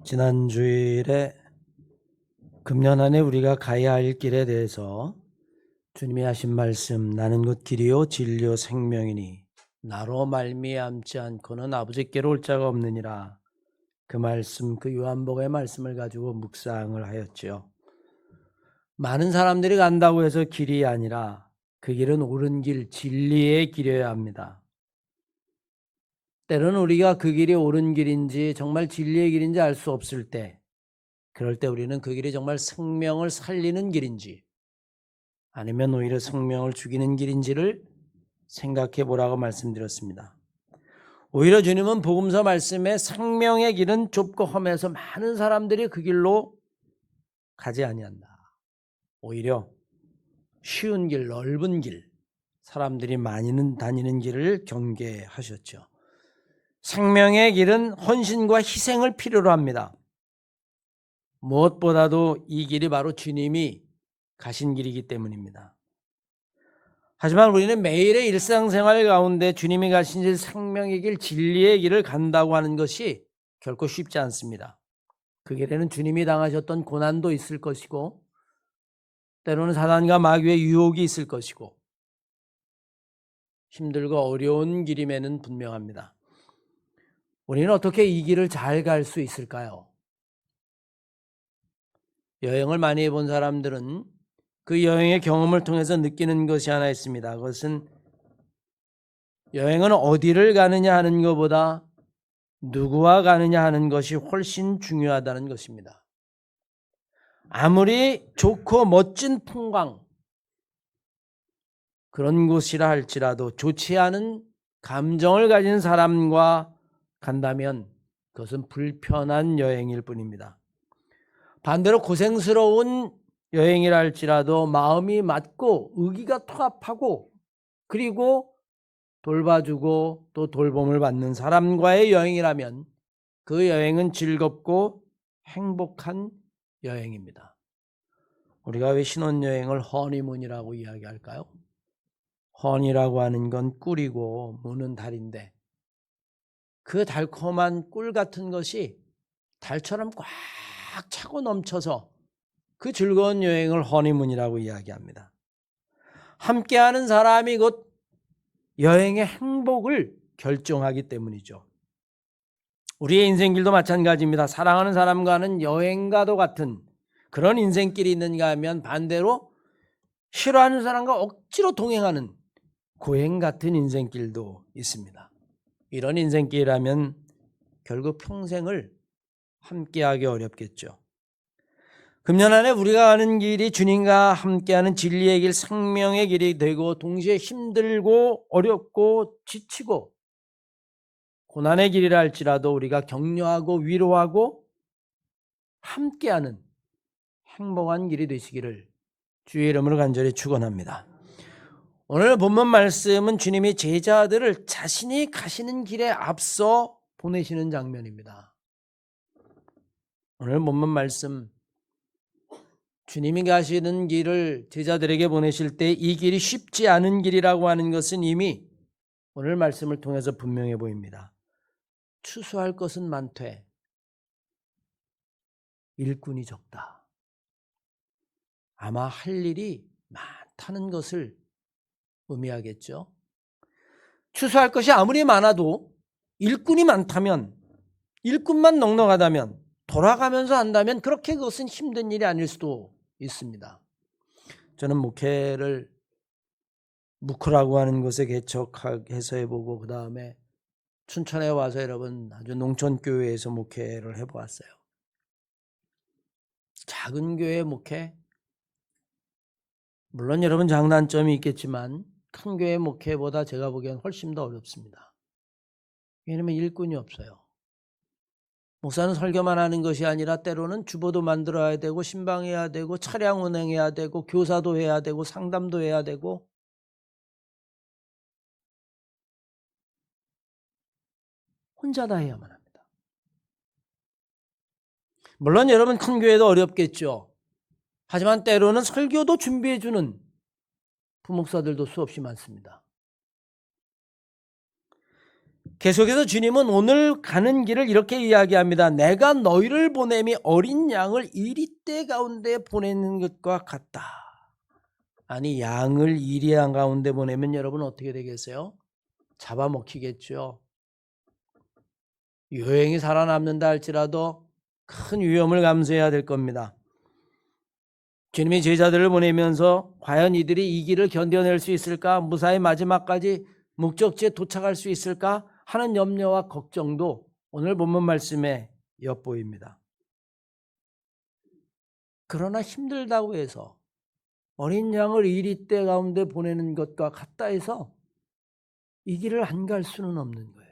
지난 주일에 금년 안에 우리가 가야 할 길에 대해서 주님이 하신 말씀, 나는 곧 길이요 진리요 생명이니 나로 말미암지 않고는 아버지께로 올 자가 없느니라. 그 말씀, 그 요한복음의 말씀을 가지고 묵상을 하였죠. 많은 사람들이 간다고 해서 길이 아니라 그 길은 옳은 길, 진리의 길이어야 합니다. 때로는 우리가 그 길이 옳은 길인지 정말 진리의 길인지 알 수 없을 때, 그럴 때 우리는 그 길이 정말 생명을 살리는 길인지 아니면 오히려 생명을 죽이는 길인지를 생각해 보라고 말씀드렸습니다. 오히려 주님은 복음서 말씀에 생명의 길은 좁고 험해서 많은 사람들이 그 길로 가지 아니한다. 오히려 쉬운 길, 넓은 길, 사람들이 많이는 다니는 길을 경계하셨죠. 생명의 길은 헌신과 희생을 필요로 합니다. 무엇보다도 이 길이 바로 주님이 가신 길이기 때문입니다. 하지만 우리는 매일의 일상생활 가운데 주님이 가신 길, 생명의 길, 진리의 길을 간다고 하는 것이 결코 쉽지 않습니다. 그 길에는 주님이 당하셨던 고난도 있을 것이고 때로는 사단과 마귀의 유혹이 있을 것이고 힘들고 어려운 길임에는 분명합니다. 우리는 어떻게 이 길을 잘 갈 수 있을까요? 여행을 많이 해본 사람들은 그 여행의 경험을 통해서 느끼는 것이 하나 있습니다. 그것은 여행은 어디를 가느냐 하는 것보다 누구와 가느냐 하는 것이 훨씬 중요하다는 것입니다. 아무리 좋고 멋진 풍광, 그런 곳이라 할지라도 좋지 않은 감정을 가진 사람과 간다면 그것은 불편한 여행일 뿐입니다. 반대로 고생스러운 여행이라 할지라도 마음이 맞고 의기가 통합하고 그리고 돌봐주고 또 돌봄을 받는 사람과의 여행이라면 그 여행은 즐겁고 행복한 여행입니다. 우리가 왜 신혼여행을 허니문이라고 이야기할까요? 허니라고 하는 건 꿀이고 문은 달인데 그 달콤한 꿀 같은 것이 달처럼 꽉 차고 넘쳐서 그 즐거운 여행을 허니문이라고 이야기합니다. 함께하는 사람이 곧 여행의 행복을 결정하기 때문이죠. 우리의 인생길도 마찬가지입니다. 사랑하는 사람과는 여행과도 같은 그런 인생길이 있는가 하면 반대로 싫어하는 사람과 억지로 동행하는 고행 같은 인생길도 있습니다. 이런 인생길이라면 결국 평생을 함께하기 어렵겠죠. 금년 안에 우리가 가는 길이 주님과 함께하는 진리의 길, 생명의 길이 되고 동시에 힘들고 어렵고 지치고 고난의 길이라 할지라도 우리가 격려하고 위로하고 함께하는 행복한 길이 되시기를 주의 이름으로 간절히 축원합니다. 오늘 본문 말씀은 주님이 제자들을 자신이 가시는 길에 앞서 보내시는 장면입니다. 오늘 본문 말씀 주님이 가시는 길을 제자들에게 보내실 때 이 길이 쉽지 않은 길이라고 하는 것은 이미 오늘 말씀을 통해서 분명해 보입니다. 추수할 것은 많되 일꾼이 적다. 아마 할 일이 많다는 것을 의미하겠죠. 추수할 것이 아무리 많아도 일꾼이 많다면, 일꾼만 넉넉하다면, 돌아가면서 한다면 그렇게 그것은 힘든 일이 아닐 수도 있습니다. 저는 목회를 무크라고 하는 곳에 개척해서 해보고 그 다음에 춘천에 와서 여러분 아주 농촌교회에서 목회를 해보았어요. 작은 교회 목회, 물론 여러분 장단점이 있겠지만 큰 교회 목회보다 제가 보기엔 훨씬 더 어렵습니다. 왜냐하면 일꾼이 없어요. 목사는 설교만 하는 것이 아니라 때로는 주보도 만들어야 되고 신방해야 되고 차량 운행해야 되고 교사도 해야 되고 상담도 해야 되고 혼자 다 해야만 합니다. 물론 여러분 큰 교회도 어렵겠죠. 하지만 때로는 설교도 준비해주는 부목사들도 수없이 많습니다. 계속해서 주님은 오늘 가는 길을 이렇게 이야기합니다. 내가 너희를 보냄이 어린 양을 이리떼 가운데 보내는 것과 같다. 아니, 양을 이리양 가운데 보내면 여러분 어떻게 되겠어요? 잡아먹히겠죠. 요행이 살아남는다 할지라도 큰 위험을 감수해야 될 겁니다. 주님이 제자들을 보내면서 과연 이들이 이 길을 견뎌낼 수 있을까? 무사히 마지막까지 목적지에 도착할 수 있을까? 하는 염려와 걱정도 오늘 본문 말씀에 엿보입니다. 그러나 힘들다고 해서 어린 양을 이리떼 가운데 보내는 것과 같다 해서 이 길을 안 갈 수는 없는 거예요.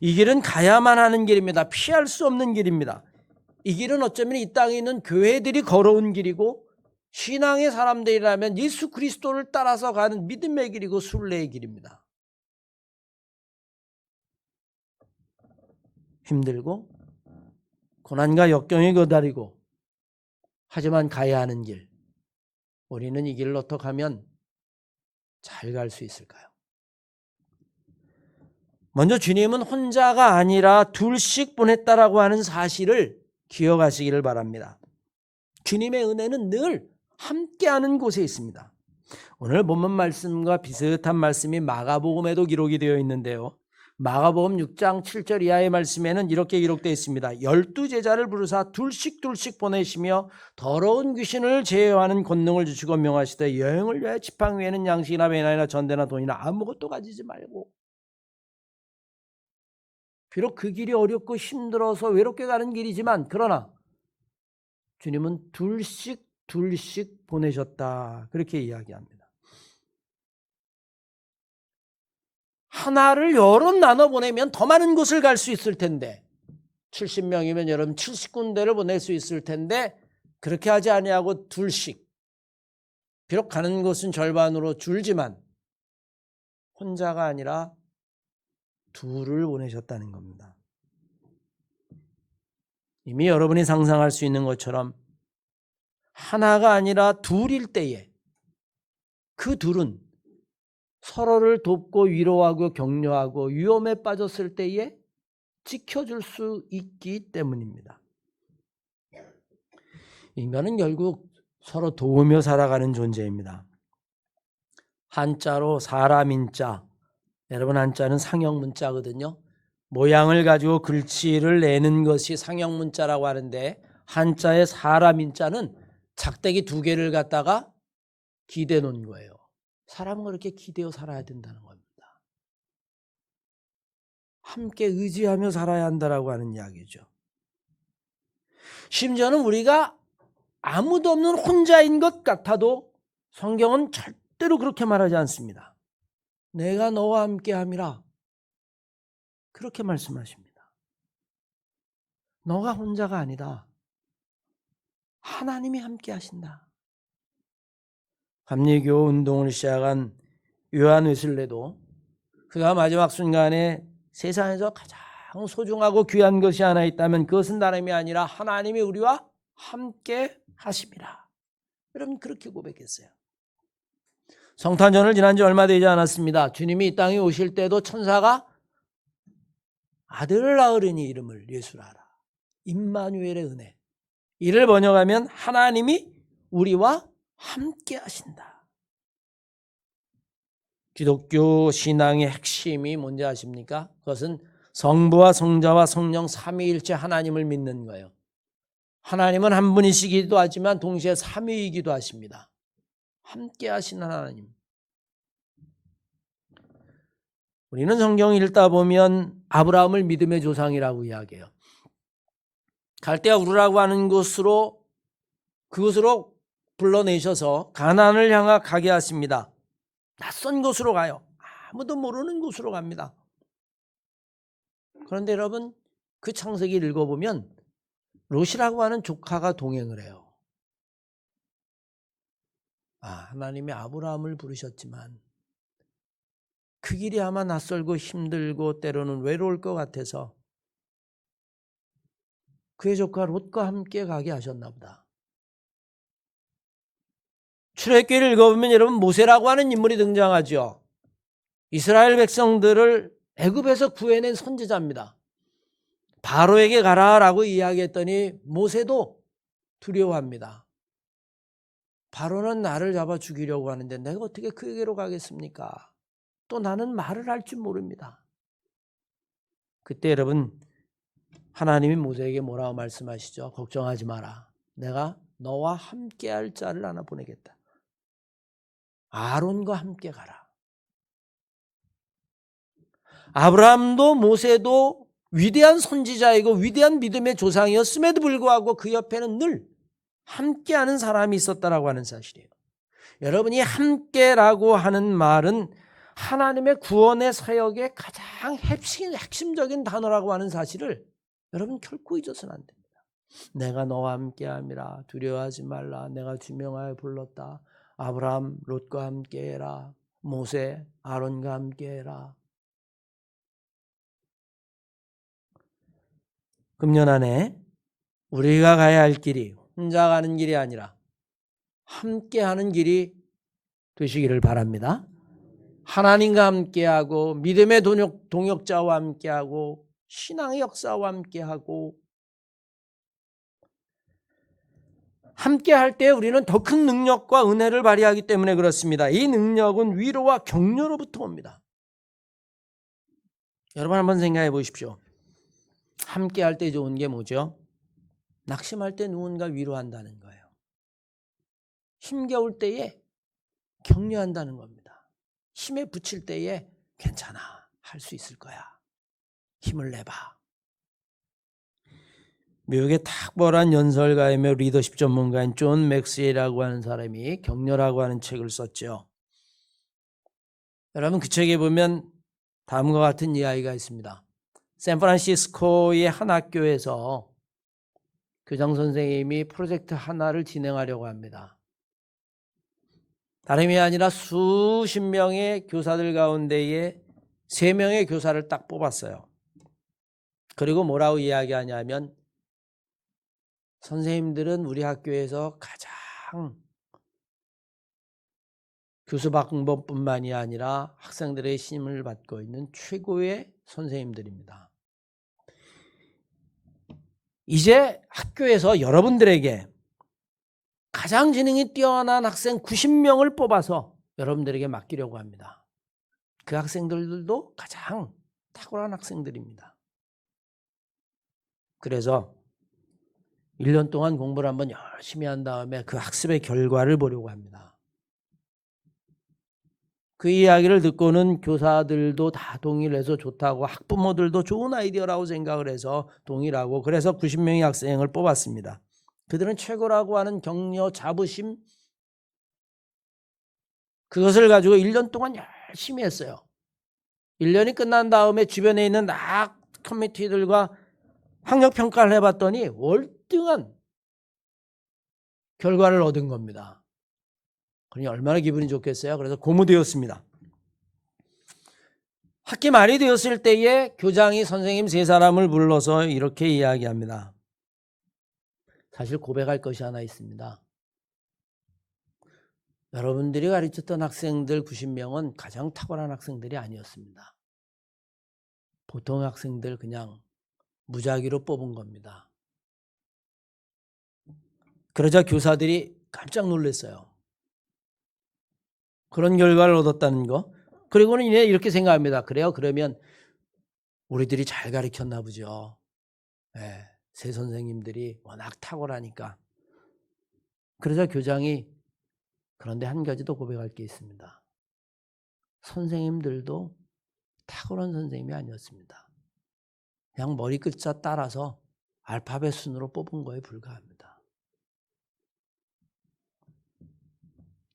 이 길은 가야만 하는 길입니다. 피할 수 없는 길입니다. 이 길은 어쩌면 이 땅에 있는 교회들이 걸어온 길이고 신앙의 사람들이라면 예수 그리스도를 따라서 가는 믿음의 길이고 순례의 길입니다. 힘들고 고난과 역경이 거다리고 하지만 가야 하는 길. 우리는 이 길을 어떻게 하면 잘 갈 수 있을까요? 먼저 주님은 혼자가 아니라 둘씩 보냈다라고 하는 사실을 기억하시기를 바랍니다. 주님의 은혜는 늘 함께하는 곳에 있습니다. 오늘 본문 말씀과 비슷한 말씀이 마가복음에도 기록이 되어 있는데요. 마가복음 6장 7절 이하의 말씀에는 이렇게 기록되어 있습니다. 12제자를 부르사 둘씩 보내시며 더러운 귀신을 제어하는 권능을 주시고 명하시되 여행을 위하여 지팡이 외에는 양식이나 배나이나 전대나 돈이나 아무것도 가지지 말고. 비록 그 길이 어렵고 힘들어서 외롭게 가는 길이지만 그러나 주님은 둘씩 보내셨다. 그렇게 이야기합니다. 하나를 여러 나눠 보내면 더 많은 곳을 갈 수 있을 텐데 70명이면 여러분 70군데를 보낼 수 있을 텐데 그렇게 하지 아니하고 둘씩 비록 가는 곳은 절반으로 줄지만 혼자가 아니라 둘을 보내셨다는 겁니다. 이미 여러분이 상상할 수 있는 것처럼 하나가 아니라 둘일 때에 그 둘은 서로를 돕고 위로하고 격려하고 위험에 빠졌을 때에 지켜줄 수 있기 때문입니다. 인간은 결국 서로 도우며 살아가는 존재입니다. 한자로 사람인자, 여러분 한자는 상형문자거든요. 모양을 가지고 글씨를 내는 것이 상형문자라고 하는데 한자의 사람인자는 작대기 2개를 갖다가 기대 놓은 거예요. 사람은 그렇게 기대어 살아야 된다는 겁니다. 함께 의지하며 살아야 한다라고 하는 이야기죠. 심지어는 우리가 아무도 없는 혼자인 것 같아도 성경은 절대로 그렇게 말하지 않습니다. 내가 너와 함께 함이라 그렇게 말씀하십니다. 너가 혼자가 아니다. 하나님이 함께 하신다. 감리교 운동을 시작한 요한 웨슬레도 그가 마지막 순간에 세상에서 가장 소중하고 귀한 것이 하나 있다면 그것은 다름이 아니라 하나님이 우리와 함께 하심이라. 여러분 그렇게 고백했어요. 성탄절을 지난 지 얼마 되지 않았습니다. 주님이 이 땅에 오실 때도 천사가 아들을 낳으리니 이름을 예수라 하라. 임마누엘의 은혜. 이를 번역하면 하나님이 우리와 함께 하신다. 기독교 신앙의 핵심이 뭔지 아십니까? 그것은 성부와 성자와 성령 삼위일체 하나님을 믿는 거예요. 하나님은 한 분이시기도 하지만 동시에 삼위이기도 하십니다. 함께 하시는 하나님. 우리는 성경 읽다 보면 아브라함을 믿음의 조상이라고 이야기해요. 갈대아 우르라고 하는 곳으로 그곳으로 불러내셔서 가나안을 향하 가게 하십니다. 낯선 곳으로 가요. 아무도 모르는 곳으로 갑니다. 그런데 여러분 그 창세기를 읽어보면 롯이라고 하는 조카가 동행을 해요. 하나님이 아브라함을 부르셨지만 그 길이 아마 낯설고 힘들고 때로는 외로울 것 같아서 그의 조카 롯과 함께 가게 하셨나 보다. 출애굽기를 읽어보면 여러분 모세라고 하는 인물이 등장하죠. 이스라엘 백성들을 애굽에서 구해낸 선지자입니다. 바로에게 가라라고 이야기했더니 모세도 두려워합니다. 바로는 나를 잡아 죽이려고 하는데 내가 어떻게 그에게로 가겠습니까? 또 나는 말을 할 줄 모릅니다. 그때 여러분 하나님이 모세에게 뭐라고 말씀하시죠? 걱정하지 마라. 내가 너와 함께할 자를 하나 보내겠다. 아론과 함께 가라. 아브라함도 모세도 위대한 선지자이고 위대한 믿음의 조상이었음에도 불구하고 그 옆에는 늘 함께하는 사람이 있었다라고 하는 사실이에요. 여러분이 함께라고 하는 말은 하나님의 구원의 사역의 가장 핵심적인 단어라고 하는 사실을 여러분 결코 잊어서는 안 됩니다. 내가 너와 함께함이라 두려워하지 말라. 내가 주명하여 불렀다. 아브라함 롯과 함께해라. 모세 아론과 함께해라. 금년 안에 우리가 가야 할 길이 혼자 가는 길이 아니라 함께하는 길이 되시기를 바랍니다. 하나님과 함께하고 믿음의 동역자와 함께하고 신앙의 역사와 함께하고 함께할 때 우리는 더 큰 능력과 은혜를 발휘하기 때문에 그렇습니다. 이 능력은 위로와 격려로부터 옵니다. 여러분 한번 생각해 보십시오. 함께할 때 좋은 게 뭐죠? 낙심할 때 누군가 위로한다는 거예요. 힘겨울 때에 격려한다는 겁니다. 힘에 부칠 때에 괜찮아, 할 수 있을 거야. 힘을 내봐. 미국의 탁월한 연설가이며 리더십 전문가인 존 맥스웰이라고 하는 사람이 격려라고 하는 책을 썼죠. 여러분 그 책에 보면 다음과 같은 이야기가 있습니다. 샌프란시스코의 한 학교에서 교장 선생님이 프로젝트 하나를 진행하려고 합니다. 다름이 아니라 수십 명의 교사들 가운데에 3명의 교사를 딱 뽑았어요. 그리고 뭐라고 이야기하냐면 선생님들은 우리 학교에서 가장 교수 방법뿐만이 아니라 학생들의 힘을 받고 있는 최고의 선생님들입니다. 이제 학교에서 여러분들에게 가장 지능이 뛰어난 학생 90명을 뽑아서 여러분들에게 맡기려고 합니다. 그 학생들도 가장 탁월한 학생들입니다. 그래서 1년 동안 공부를 한번 열심히 한 다음에 그 학습의 결과를 보려고 합니다. 그 이야기를 듣고는 교사들도 다 동의를 해서 좋다고 학부모들도 좋은 아이디어라고 생각을 해서 동의를 하고 그래서 90명의 학생을 뽑았습니다. 그들은 최고라고 하는 격려, 자부심 그것을 가지고 1년 동안 열심히 했어요. 1년이 끝난 다음에 주변에 있는 학 커뮤니티들과 학력평가를 해봤더니 월등한 결과를 얻은 겁니다. 그러니 얼마나 기분이 좋겠어요. 그래서 고무되었습니다. 학기 말이 되었을 때에 교장이 선생님 3사람을 불러서 이렇게 이야기합니다. 사실 고백할 것이 하나 있습니다. 여러분들이 가르쳤던 학생들 90명은 가장 탁월한 학생들이 아니었습니다. 보통 학생들 그냥 무작위로 뽑은 겁니다. 그러자 교사들이 깜짝 놀랐어요. 그런 결과를 얻었다는 거. 그리고는 이제 이렇게 생각합니다. 그래요? 그러면 우리들이 잘 가르쳤나 보죠. 네, 새 선생님들이 워낙 탁월하니까. 그러자 교장이 그런데 한 가지 더 고백할 게 있습니다. 선생님들도 탁월한 선생님이 아니었습니다. 그냥 머리 끝자 따라서 알파벳 순으로 뽑은 거에 불과합니다.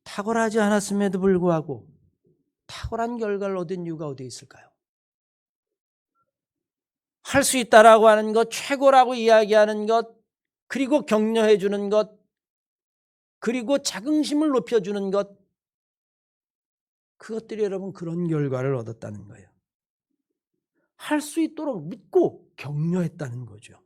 탁월하지 않았음에도 불구하고 탁월한 결과를 얻은 이유가 어디에 있을까요? 할 수 있다라고 하는 것, 최고라고 이야기하는 것, 그리고 격려해 주는 것, 그리고 자긍심을 높여주는 것, 그것들이 여러분 그런 결과를 얻었다는 거예요. 할 수 있도록 믿고 격려했다는 거죠.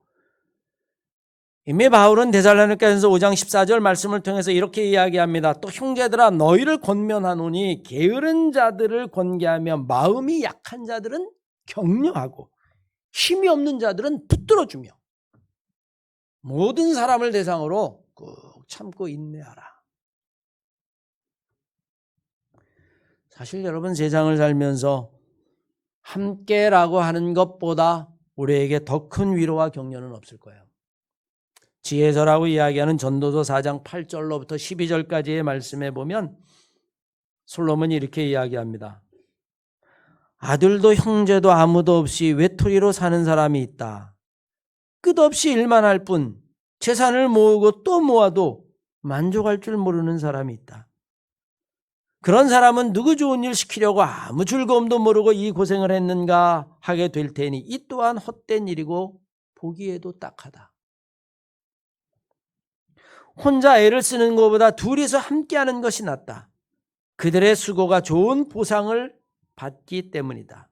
이미 바울은 데살로니가전서 5장 14절 말씀을 통해서 이렇게 이야기합니다. 또 형제들아 너희를 권면하노니 게으른 자들을 권계하며 마음이 약한 자들은 격려하고 힘이 없는 자들은 붙들어주며 모든 사람을 대상으로 꾹 참고 인내하라. 사실 여러분 세상을 살면서 함께라고 하는 것보다 우리에게 더 큰 위로와 격려는 없을 거예요. 지혜서라고 이야기하는 전도서 4장 8절로부터 12절까지의 말씀에 보면 솔로몬이 이렇게 이야기합니다. 아들도 형제도 아무도 없이 외톨이로 사는 사람이 있다. 끝없이 일만 할 뿐 재산을 모으고 또 모아도 만족할 줄 모르는 사람이 있다. 그런 사람은 누구 좋은 일 시키려고 아무 즐거움도 모르고 이 고생을 했는가 하게 될 테니 이 또한 헛된 일이고 보기에도 딱하다. 혼자 애를 쓰는 것보다 둘이서 함께하는 것이 낫다. 그들의 수고가 좋은 보상을 받기 때문이다.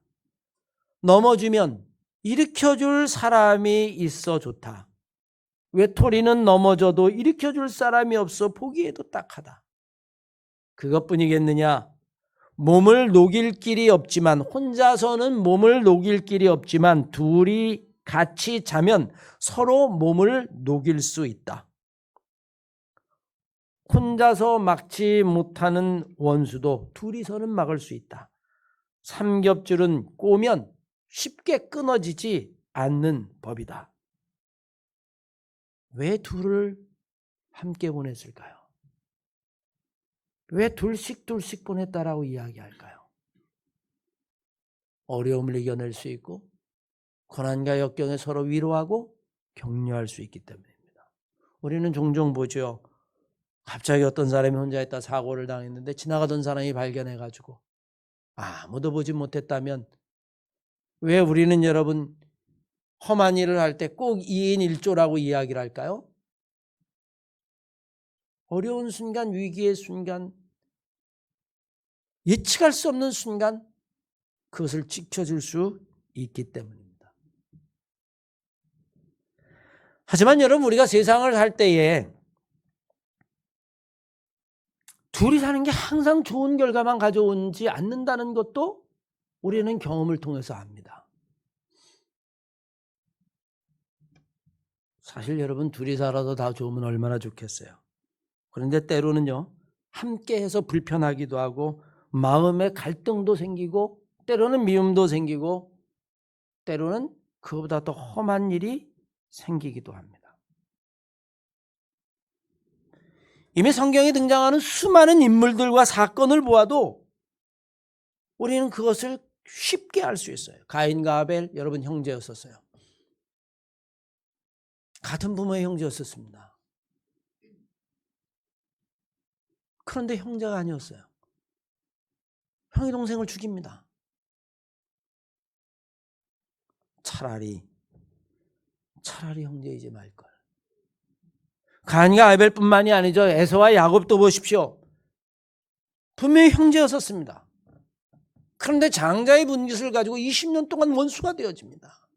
넘어지면 일으켜줄 사람이 있어 좋다. 외톨이는 넘어져도 일으켜줄 사람이 없어 보기에도 딱하다. 그것뿐이겠느냐? 몸을 녹일 길이 없지만 혼자서는 몸을 녹일 길이 없지만 둘이 같이 자면 서로 몸을 녹일 수 있다. 혼자서 막지 못하는 원수도 둘이서는 막을 수 있다. 삼겹줄은 꼬면 쉽게 끊어지지 않는 법이다. 왜 둘을 함께 보냈을까요? 왜 둘씩 보냈다라고 이야기할까요? 어려움을 이겨낼 수 있고 고난과 역경에 서로 위로하고 격려할 수 있기 때문입니다. 우리는 종종 보죠. 갑자기 어떤 사람이 혼자 있다 사고를 당했는데 지나가던 사람이 발견해가지고 아무도 보지 못했다면 왜 우리는 여러분 험한 일을 할 때 꼭 2인 1조라고 이야기를 할까요? 어려운 순간, 위기의 순간, 예측할 수 없는 순간 그것을 지켜줄 수 있기 때문입니다. 하지만 여러분 우리가 세상을 살 때에 둘이 사는 게 항상 좋은 결과만 가져오지 않는다는 것도 우리는 경험을 통해서 압니다. 사실 여러분 둘이 살아도 다 좋으면 얼마나 좋겠어요. 그런데 때로는요 함께해서 불편하기도 하고 마음의 갈등도 생기고 때로는 미움도 생기고 때로는 그보다 더 험한 일이 생기기도 합니다. 이미 성경에 등장하는 수많은 인물들과 사건을 보아도 우리는 그것을 쉽게 알 수 있어요. 가인과 아벨 여러분 형제였었어요. 같은 부모의 형제였었습니다. 그런데 형제가 아니었어요. 형이 동생을 죽입니다. 차라리 형제이지 말걸. 가인과 아벨뿐만이 아니죠. 에서와 야곱도 보십시오. 분명히 형제였었습니다. 그런데 장자의 분깃을 가지고 20년 동안 원수가 되어집니다.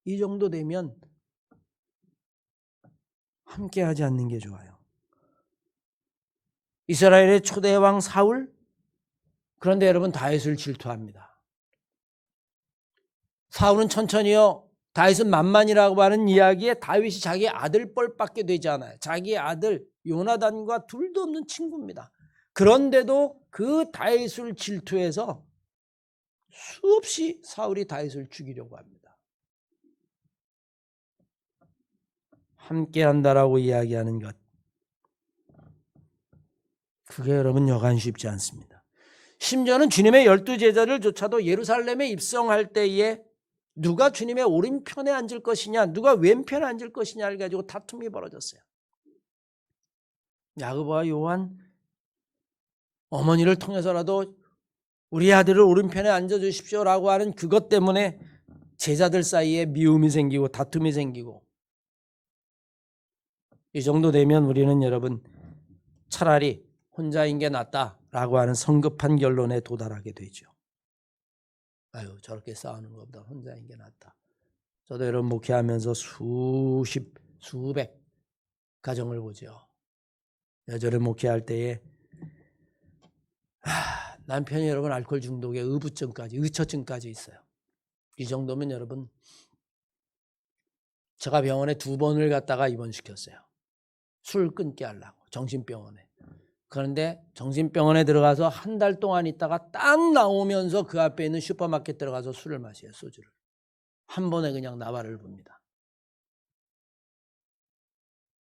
이 정도 되면 함께하지 않는 게 좋아요. 이스라엘의 초대 왕 사울, 그런데 여러분 다윗을 질투합니다. 사울은 천천히요. 다윗은 만만이라고 하는 이야기에 다윗이 자기 아들 뻘밖에 되지 않아요. 자기 아들 요나단과 둘도 없는 친구입니다. 그런데도 그 다윗을 질투해서 수없이 사울이 다윗을 죽이려고 합니다. 함께한다라고 이야기하는 것, 그게 여러분 여간 쉽지 않습니다. 심지어는 주님의 12제자를 조차도 예루살렘에 입성할 때에 누가 주님의 오른편에 앉을 것이냐 누가 왼편에 앉을 것이냐를 가지고 다툼이 벌어졌어요. 야고보와 요한 어머니를 통해서라도 우리 아들을 오른편에 앉아주십시오라고 하는 그것 때문에 제자들 사이에 미움이 생기고 다툼이 생기고, 이 정도 되면 우리는 여러분 차라리 혼자인 게 낫다라고 하는 성급한 결론에 도달하게 되죠. 아유, 저렇게 싸우는 것보다 혼자인 게 낫다. 저도 여러분 목회하면서 수백 가정을 보죠. 여전히 목회할 때에 남편이 여러분 알코올 중독에 의처증까지 있어요. 이 정도면 여러분, 제가 병원에 2번을 갔다가 입원시켰어요. 술 끊게 하려고, 정신병원에. 그런데 정신병원에 들어가서 한 달 동안 있다가 딱 나오면서 그 앞에 있는 슈퍼마켓 들어가서 술을 마셔요. 소주를. 한 번에 그냥 나발을 붑니다.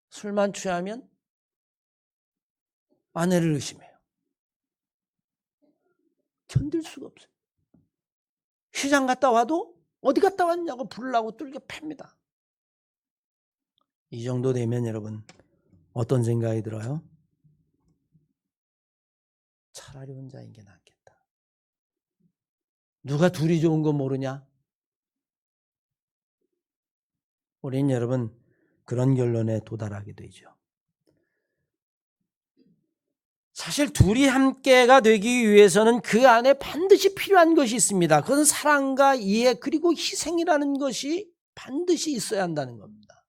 술만 취하면 아내를 의심해요. 견딜 수가 없어요. 시장 갔다 와도 어디 갔다 왔냐고 부르려고 뚫겨 팹니다. 이 정도 되면 여러분 어떤 생각이 들어요? 차라리 혼자인 게 낫겠다. 누가 둘이 좋은 거 모르냐? 우리는 여러분 그런 결론에 도달하게 되죠. 사실 둘이 함께가 되기 위해서는 그 안에 반드시 필요한 것이 있습니다. 그건 사랑과 이해 그리고 희생이라는 것이 반드시 있어야 한다는 겁니다.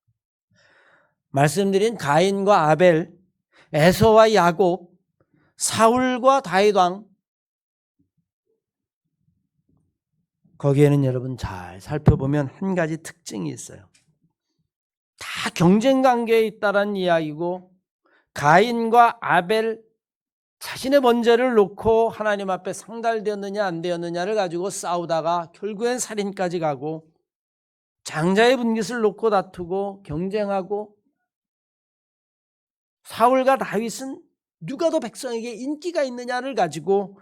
말씀드린 가인과 아벨, 에서와 야곱, 사울과 다윗 왕, 거기에는 여러분 잘 살펴보면 한 가지 특징이 있어요. 다 경쟁 관계에 있다는 이야기고, 가인과 아벨 자신의 번제를 놓고 하나님 앞에 상달되었느냐 안 되었느냐를 가지고 싸우다가 결국엔 살인까지 가고, 장자의 분깃을 놓고 다투고 경쟁하고, 사울과 다윗은 누가 더 백성에게 인기가 있느냐를 가지고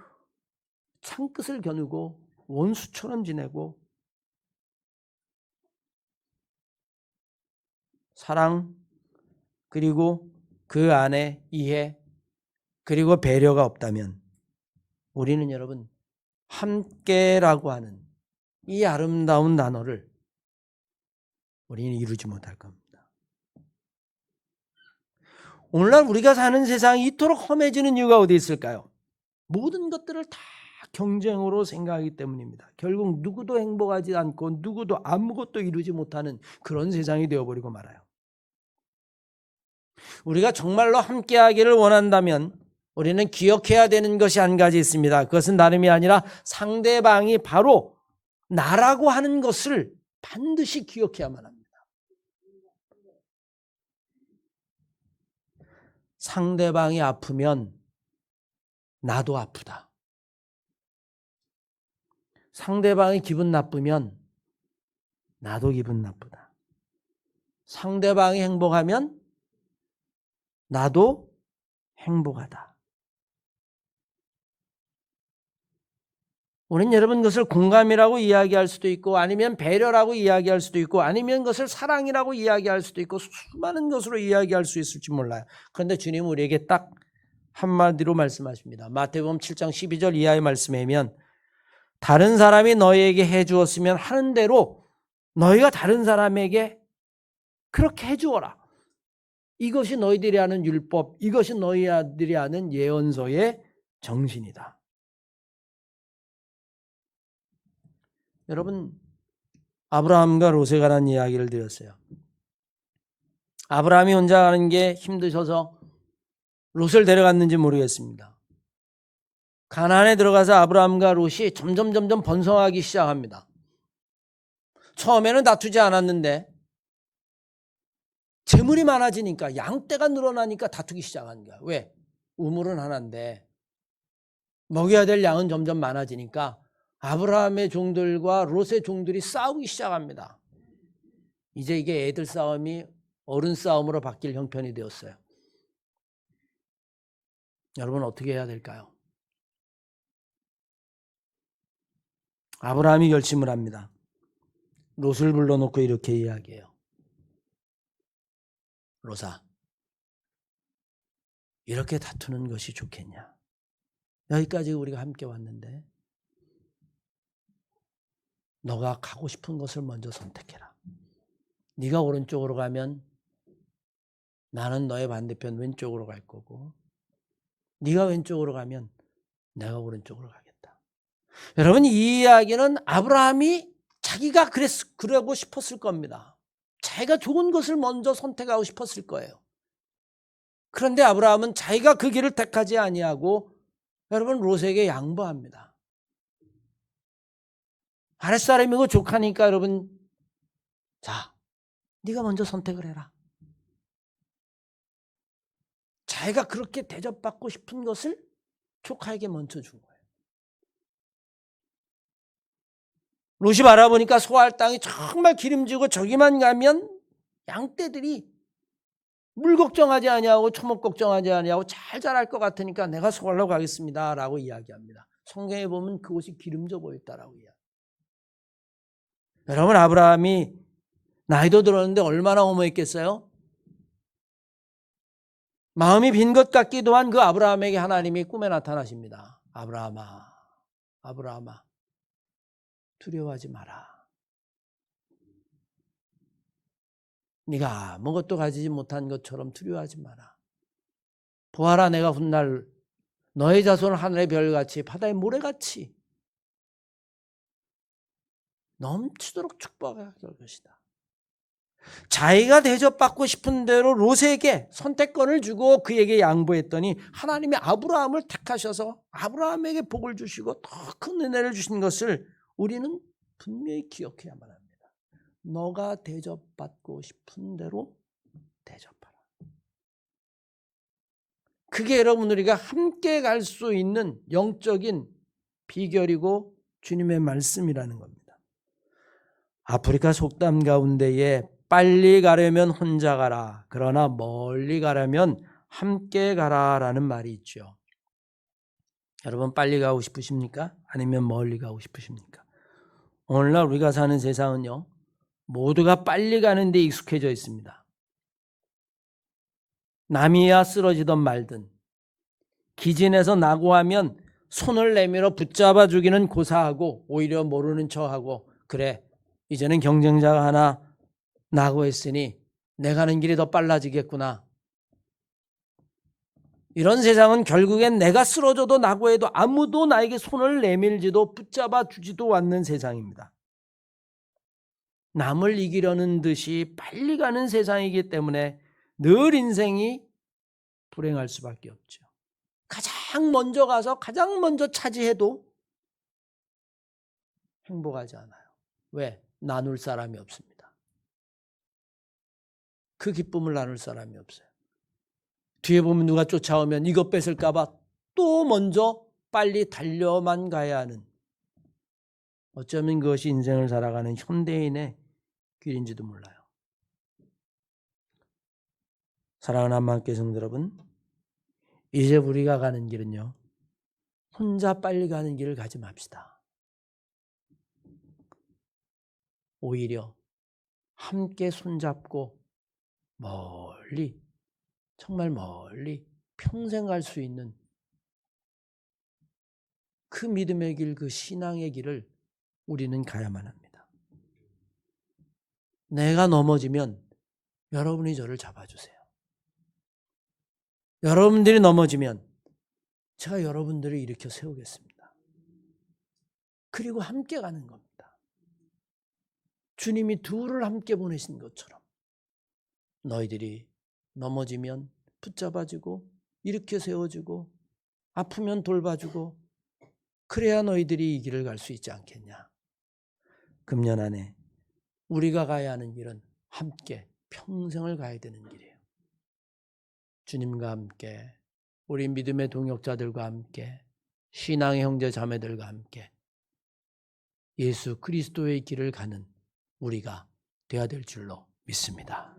창끝을 겨누고 원수처럼 지내고, 사랑 그리고 그 안에 이해 그리고 배려가 없다면 우리는 여러분 함께라고 하는 이 아름다운 단어를 우리는 이루지 못할 겁니다. 오늘날 우리가 사는 세상이 이토록 험해지는 이유가 어디 있을까요? 모든 것들을 다 경쟁으로 생각하기 때문입니다. 결국 누구도 행복하지 않고 누구도 아무것도 이루지 못하는 그런 세상이 되어버리고 말아요. 우리가 정말로 함께하기를 원한다면 우리는 기억해야 되는 것이 한 가지 있습니다. 그것은 다름이 아니라 상대방이 바로 나라고 하는 것을 반드시 기억해야만 합니다. 상대방이 아프면 나도 아프다. 상대방이 기분 나쁘면 나도 기분 나쁘다. 상대방이 행복하면 나도 행복하다. 우리는 여러분 그것을 공감이라고 이야기할 수도 있고, 아니면 배려라고 이야기할 수도 있고, 아니면 그것을 사랑이라고 이야기할 수도 있고, 수많은 것으로 이야기할 수 있을지 몰라요. 그런데 주님은 우리에게 딱 한마디로 말씀하십니다. 마태복음 7장 12절 이하의 말씀에 보면, 다른 사람이 너희에게 해주었으면 하는 대로 너희가 다른 사람에게 그렇게 해주어라. 이것이 너희들이 아는 율법, 이것이 너희들이 아는 예언서의 정신이다. 여러분, 아브라함과 롯에 관한 이야기를 드렸어요. 아브라함이 혼자 가는 게 힘드셔서 롯을 데려갔는지 모르겠습니다. 가나안에 들어가서 아브라함과 롯이 점점 번성하기 시작합니다. 처음에는 다투지 않았는데 재물이 많아지니까, 양떼가 늘어나니까 다투기 시작한 거야. 왜? 우물은 하나인데 먹여야 될 양은 점점 많아지니까 아브라함의 종들과 롯의 종들이 싸우기 시작합니다. 이제 이게 애들 싸움이 어른 싸움으로 바뀔 형편이 되었어요. 여러분 어떻게 해야 될까요? 아브라함이 결심을 합니다. 롯을 불러놓고 이렇게 이야기해요. 롯아, 이렇게 다투는 것이 좋겠냐? 여기까지 우리가 함께 왔는데 너가 가고 싶은 것을 먼저 선택해라. 네가 오른쪽으로 가면 나는 너의 반대편 왼쪽으로 갈 거고, 네가 왼쪽으로 가면 내가 오른쪽으로 가겠다. 여러분, 이 이야기는 아브라함이 자기가 그러고 싶었을 겁니다. 자기가 좋은 것을 먼저 선택하고 싶었을 거예요. 그런데 아브라함은 자기가 그 길을 택하지 아니하고 여러분 롯에게 양보합니다. 아랫사람이고 족하니까 여러분, 자, 네가 먼저 선택을 해라. 자기가 그렇게 대접받고 싶은 것을 조카에게 먼저 준 거예요. 롯이 바라보니까 소할 땅이 정말 기름지고 저기만 가면 양떼들이 물 걱정하지 아니하고 초목 걱정하지 아니하고 잘 자랄 것 같으니까 내가 소할로 가겠습니다 라고 이야기합니다. 성경에 보면 그곳이 기름져 보였다라고 이야기합니다. 여러분, 아브라함이 나이도 들었는데 얼마나 어머했겠어요? 마음이 빈 것 같기도 한 그 아브라함에게 하나님이 꿈에 나타나십니다. 아브라함아, 아브라함아, 두려워하지 마라. 네가 아무것도 가지지 못한 것처럼 두려워하지 마라. 보아라, 내가 훗날 너의 자손을 하늘의 별같이 바다의 모래같이 넘치도록 축복할 것이다. 자기가 대접받고 싶은 대로 롯에게 선택권을 주고 그에게 양보했더니 하나님이 아브라함을 택하셔서 아브라함에게 복을 주시고 더 큰 은혜를 주신 것을 우리는 분명히 기억해야만 합니다. 너가 대접받고 싶은 대로 대접하라. 그게 여러분 우리가 함께 갈 수 있는 영적인 비결이고 주님의 말씀이라는 겁니다. 아프리카 속담 가운데에 빨리 가려면 혼자 가라, 그러나 멀리 가려면 함께 가라라는 말이 있죠. 여러분, 빨리 가고 싶으십니까? 아니면 멀리 가고 싶으십니까? 오늘날 우리가 사는 세상은요, 모두가 빨리 가는 데 익숙해져 있습니다. 남이야 쓰러지던 말든 기진에서 낙오하면 손을 내밀어 붙잡아 주기는 고사하고 오히려 모르는 척하고, 그래 이제는 경쟁자가 하나 낙오했으니 내 가는 길이 더 빨라지겠구나. 이런 세상은 결국엔 내가 쓰러져도 낙오해도 아무도 나에게 손을 내밀지도 붙잡아 주지도 않는 세상입니다. 남을 이기려는 듯이 빨리 가는 세상이기 때문에 늘 인생이 불행할 수밖에 없죠. 가장 먼저 가서 가장 먼저 차지해도 행복하지 않아요. 왜? 나눌 사람이 없습니다. 그 기쁨을 나눌 사람이 없어요. 뒤에 보면 누가 쫓아오면 이것 뺏을까 봐 또 먼저 빨리 달려만 가야 하는, 어쩌면 그것이 인생을 살아가는 현대인의 길인지도 몰라요. 사랑하는 한마음교회 성도 여러분, 이제 우리가 가는 길은요, 혼자 빨리 가는 길을 가지 맙시다. 오히려 함께 손잡고 멀리, 정말 멀리 평생 갈 수 있는 그 믿음의 길, 그 신앙의 길을 우리는 가야만 합니다. 내가 넘어지면 여러분이 저를 잡아주세요. 여러분들이 넘어지면 제가 여러분들을 일으켜 세우겠습니다. 그리고 함께 가는 겁니다. 주님이 둘을 함께 보내신 것처럼 너희들이 넘어지면 붙잡아주고 일으켜 세워주고 아프면 돌봐주고, 그래야 너희들이 이 길을 갈 수 있지 않겠냐. 금년 안에 우리가 가야 하는 길은 함께 평생을 가야 되는 길이에요. 주님과 함께, 우리 믿음의 동역자들과 함께, 신앙의 형제 자매들과 함께 예수 그리스도의 길을 가는 우리가 되어야 될 줄로 믿습니다.